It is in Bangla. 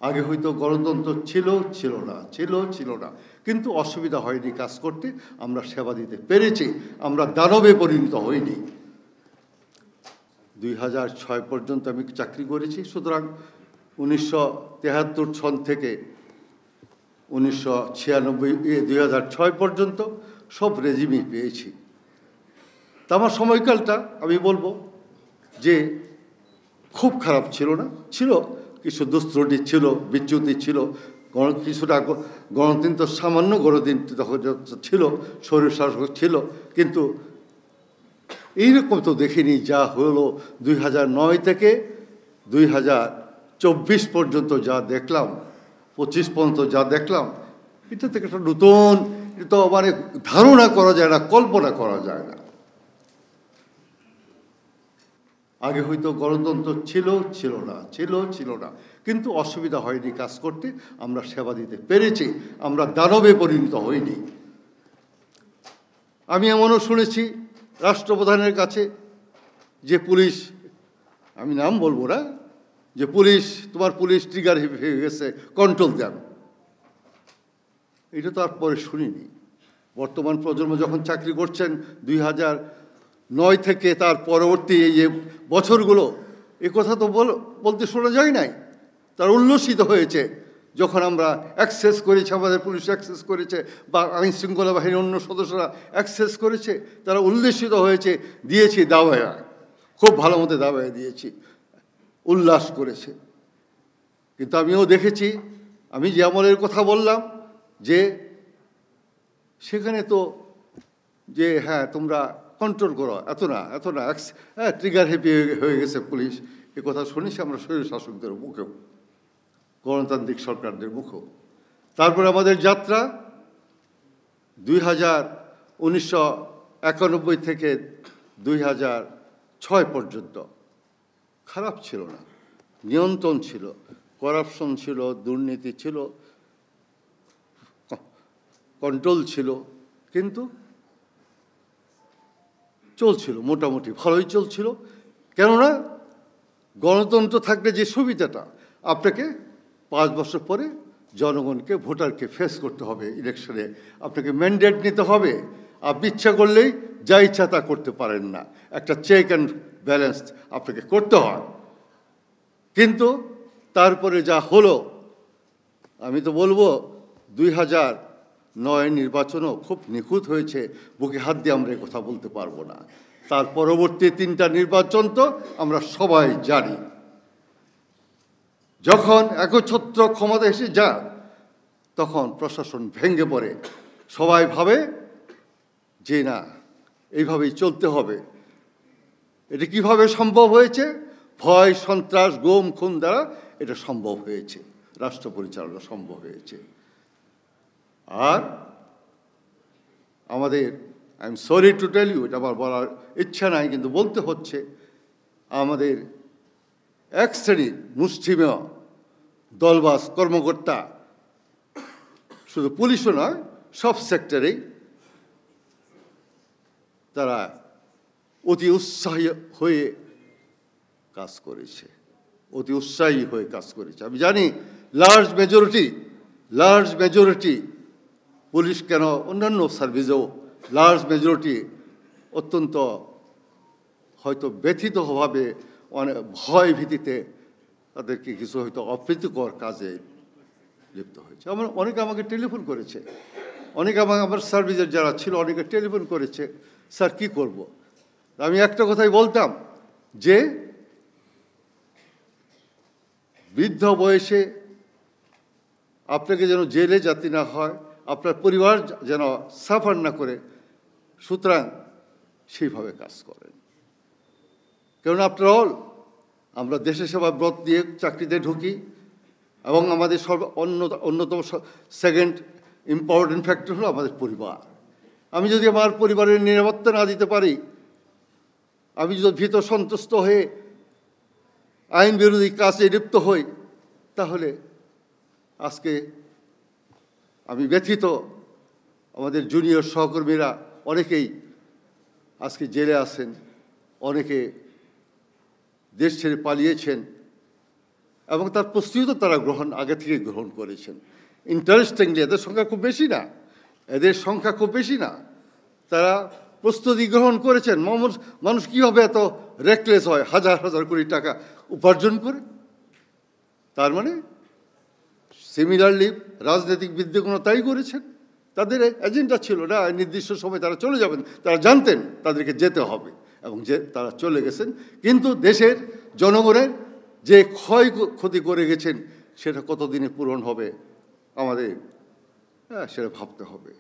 আগে হয়তো গণতন্ত্র ছিল ছিল না ছিল না, কিন্তু অসুবিধা হয়নি কাজ করতে, আমরা সেবা দিতে পেরেছি, আমরা দানবে পরিণত হইনি। 2006 পর্যন্ত আমি চাকরি করেছি, সুতরাং 1973 সন থেকে 2006 পর্যন্ত সব রেজিমই পেয়েছি। তা আমার সময়কালটা আমি বলবো যে খুব খারাপ ছিল না, ছিল কিছু দুস্ত্রুটি ছিল, বিচ্যুতি ছিল, কিছুটা গণতন্ত্র, সামান্য গণতন্ত্র ছিল, স্বৈরশাসক ছিল, কিন্তু এইরকম তো দেখিনি যা হলো 2009 থেকে 2024 পর্যন্ত যা দেখলাম, 25 পর্যন্ত যা দেখলাম, এটা থেকে একটা নতুন, এটা তো মানে ধারণা করা যায় না, কল্পনা করা যায় না। আগে হয়তো গণতন্ত্র ছিল না, কিন্তু অসুবিধা হয়নি কাজ করতে, আমরা সেবা দিতে পেরেছি, আমরা দানবে পরিণত হইনি। আমি এমনও শুনেছি রাষ্ট্রপ্রধানের কাছে যে পুলিশ, আমি নাম বলবো না, যে তোমার পুলিশ ট্রিগার হয়ে গেছে, কন্ট্রোল দেন। এটা তো আর পরে শুনিনি। বর্তমান প্রজন্ম যখন চাকরি করছেন 2009 থেকে তার পরবর্তী এই যে বছরগুলো, এ কথা তো বলতে শোনা যায় নাই। তার উল্লসিত হয়েছে যখন আমরা অ্যাক্সেস করেছি, আমাদের পুলিশ অ্যাক্সেস করেছে বা আইন শৃঙ্খলা বাহিনীর অন্য সদস্যরা অ্যাক্সেস করেছে, তারা উল্লসিত হয়েছে, দিয়েছি দাবায়া, খুব ভালো মতো দাবায়া দিয়েছি, উল্লাস করেছে। কিন্তু আমিও দেখেছি, আমি যে আমলের কথা বললাম, যে সেখানে তো যে হ্যাঁ তোমরা কন্ট্রোল করো, এত না হ্যাঁ ট্রিগার হ্যাপি হয়ে গেছে পুলিশ, এ কথা শুনেছি আমরা স্বৈর শাসকদের মুখেও, গণতান্ত্রিক সরকারদের মুখেও। তারপরে আমাদের যাত্রা 1991 থেকে 2006 পর্যন্ত খারাপ ছিল না, নিয়ন্ত্রণ ছিল, করাপশন ছিল, দুর্নীতি ছিল, কন্ট্রোল ছিল, কিন্তু চলছিল, মোটামুটি ভালোই চলছিল। কেননা গণতন্ত্র থাকলে যে সুবিধাটা, আপনাকে 5 বছর পরে জনগণকে, ভোটারকে ফেস করতে হবে ইলেকশনে, আপনাকে ম্যান্ডেট নিতে হবে, আপনি ইচ্ছা করলেই যা ইচ্ছা তা করতে পারেন না, একটা চেক অ্যান্ড ব্যালেন্স আপনাকে করতে হয়। কিন্তু তারপরে যা হলো, আমি তো বলবো 2009 নির্বাচনও খুব নিখুঁত হয়েছে, বুকে হাত দিয়ে আমরা কথা বলতে পারবো না। তার পরবর্তী 3টা নির্বাচন তো আমরা সবাই জানি, যখন একচ্ছত্র ক্ষমতা এসে যায় তখন প্রশাসন ভেঙে পড়ে, সবাই ভাবে যে না এইভাবেই চলতে হবে। এটা কিভাবে সম্ভব হয়েছে? ভয়, সন্ত্রাস, গুম, খুন দ্বারা এটা সম্ভব হয়েছে, রাষ্ট্র পরিচালনা সম্ভব হয়েছে। আর আমাদের, I am sorry to tell you, এটা আমার বলার ইচ্ছা নাই কিন্তু বলতে হচ্ছে, আমাদের এক শ্রেণীর মুষ্টিমেয় দলবাজ কর্মকর্তা, শুধু পুলিশও নয় সব সেক্টরেই, তারা অতি উৎসাহী হয়ে কাজ করেছে, অতি উৎসাহী হয়ে কাজ করেছে। আমি জানি লার্জ মেজরিটি পুলিশ কেন অন্যান্য সার্ভিসেও লার্জ মেজরিটি অত্যন্ত হয়তো ব্যথিতভাবে, অনেক ভয় ভীতিতে তাদেরকে কিছু হয়তো অপ্রীতিকর কাজে লিপ্ত হয়েছে। অনেকে আমাকে টেলিফোন করেছে, অনেকে আমার সার্ভিসের যারা ছিল অনেকে টেলিফোন করেছে, স্যার কি করব। আমি একটা কথাই বলতাম যে বৃদ্ধ বয়সে আপনাকে যেন জেলে যেতে না হয়, আপনার পরিবার যেন সাফার না করে, সুতরাং সেইভাবে কাজ করেন। কেননা আফটার অল আমরা দেশের সেবা ব্রত দিয়ে চাকরিতে ঢুকি, এবং আমাদের অন্যতম সেকেন্ড ইম্পর্টেন্ট ফ্যাক্টর হলো আমাদের পরিবার। আমি যদি আমার পরিবারের নিরাপত্তা না দিতে পারি, আমি যদি ভীত সন্তুষ্ট হয়ে আইন বিরোধী কাজে লিপ্ত হই, তাহলে আজকে আমি ব্যথিত, আমাদের জুনিয়র সহকর্মীরা অনেকেই আজকে জেলে আছেন, অনেকে দেশ ছেড়ে পালিয়েছেন, এবং তার প্রস্তুতি তো তারা আগে থেকে গ্রহণ করেছেন। ইন্টারেস্টিংলি এদের সংখ্যা খুব বেশি না, তারা প্রস্তুতি গ্রহণ করেছেন। মানুষ কীভাবে এত রেকলেস হয়, হাজার হাজার কোটি টাকা উপার্জন করে? তার মানে সিমিলারলি রাজনীতিকবিদগুলো তাই করেছেন। তাদের এজেন্ডা ছিল না নির্দিষ্ট সময় তারা চলে যাবেন, তারা জানতেন তাদেরকে যেতে হবে এবং তারা চলে গেছেন। কিন্তু দেশের জনগণের যে ক্ষতি করে গেছেন সেটা কতদিনে পূরণ হবে আমাদের সেটা ভাবতে হবে।